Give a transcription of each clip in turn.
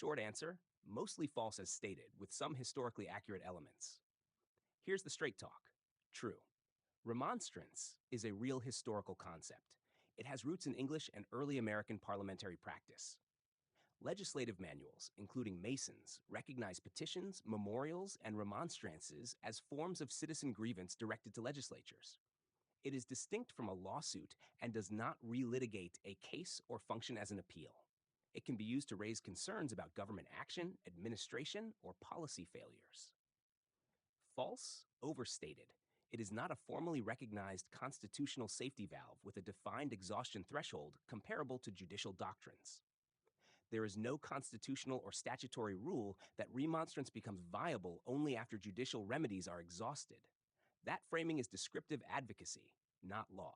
Short answer, mostly false as stated, with some historically accurate elements. Here's the straight talk. True. Remonstrance is a real historical concept. It has roots in English and early American parliamentary practice. Legislative manuals, including Mason's, recognize petitions, memorials, and remonstrances as forms of citizen grievance directed to legislatures. It is distinct from a lawsuit and does not relitigate a case or function as an appeal. It can be used to raise concerns about government action, administration, or policy failures. False, overstated. It is not a formally recognized constitutional safety valve with a defined exhaustion threshold comparable to judicial doctrines. There is no constitutional or statutory rule that remonstrance becomes viable only after judicial remedies are exhausted. That framing is descriptive advocacy, not law.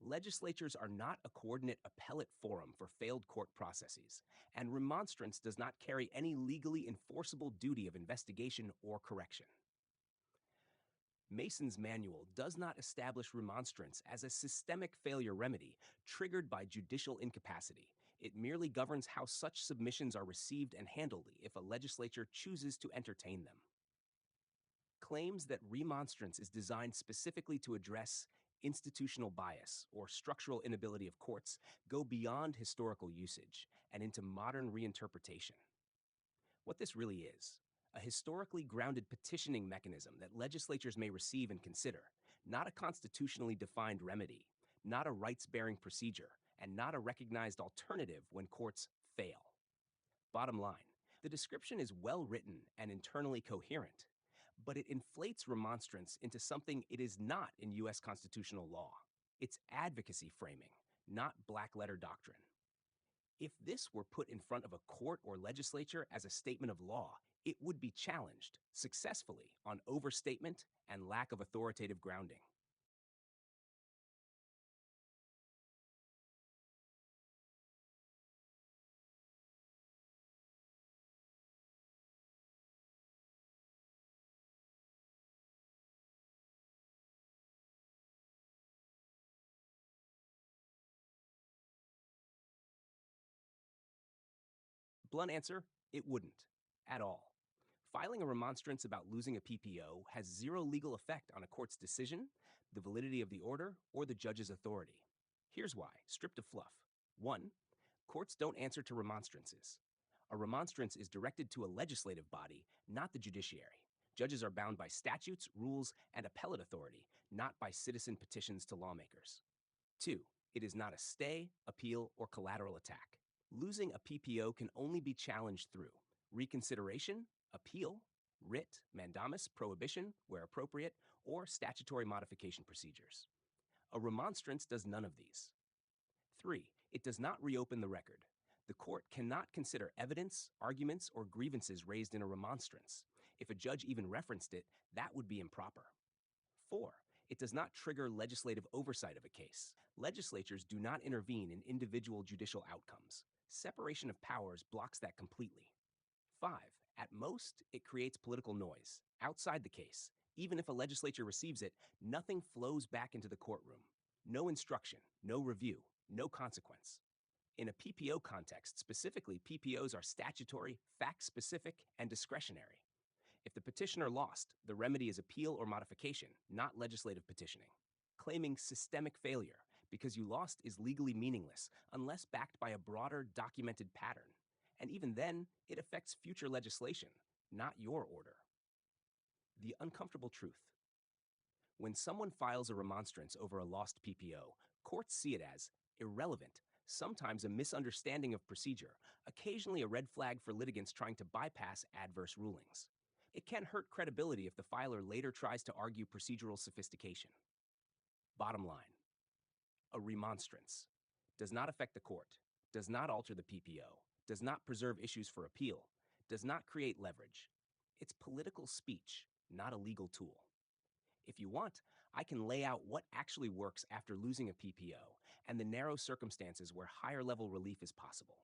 Legislatures are not a coordinate appellate forum for failed court processes, and remonstrance does not carry any legally enforceable duty of investigation or correction. Mason's manual does not establish remonstrance as a systemic failure remedy triggered by judicial incapacity. It merely governs how such submissions are received and handled if a legislature chooses to entertain them. Claims that remonstrance is designed specifically to address institutional bias or structural inability of courts go beyond historical usage and into modern reinterpretation. What this really is, a historically grounded petitioning mechanism that legislatures may receive and consider, not a constitutionally defined remedy, not a rights-bearing procedure, and not a recognized alternative when courts fail. Bottom line, the description is well-written and internally coherent, but it inflates remonstrance into something it is not in U.S. constitutional law. It's advocacy framing, not black-letter doctrine. If this were put in front of a court or legislature as a statement of law, it would be challenged successfully on overstatement and lack of authoritative grounding. Blunt answer, it wouldn't, at all. Filing a remonstrance about losing a PPO has zero legal effect on a court's decision, the validity of the order, or the judge's authority. Here's why, stripped of fluff. 1. Courts don't answer to remonstrances. A remonstrance is directed to a legislative body, not the judiciary. Judges are bound by statutes, rules, and appellate authority, not by citizen petitions to lawmakers. 2. It is not a stay, appeal, or collateral attack. Losing a PPO can only be challenged through reconsideration, appeal, writ, mandamus, prohibition, where appropriate, or statutory modification procedures. A remonstrance does none of these. 3. It does not reopen the record. The court cannot consider evidence, arguments, or grievances raised in a remonstrance. If a judge even referenced it, that would be improper. 4. It does not trigger legislative oversight of a case. Legislatures do not intervene in individual judicial outcomes. Separation of powers blocks that completely. 5. At most, it creates political noise. Outside the case, even if a legislature receives it, nothing flows back into the courtroom. No instruction, no review, no consequence. In a PPO context, specifically, PPOs are statutory, fact-specific, and discretionary. If the petitioner lost, the remedy is appeal or modification, not legislative petitioning. Claiming systemic failure because you lost is legally meaningless unless backed by a broader documented pattern. And even then, it affects future legislation, not your order. The uncomfortable truth. When someone files a remonstrance over a lost PPO, courts see it as irrelevant, sometimes a misunderstanding of procedure, occasionally a red flag for litigants trying to bypass adverse rulings. It can hurt credibility if the filer later tries to argue procedural sophistication. Bottom line, a remonstrance does not affect the court, does not alter the PPO, does not preserve issues for appeal, does not create leverage. It's political speech, not a legal tool. If you want, I can lay out what actually works after losing a PPO and the narrow circumstances where higher level relief is possible.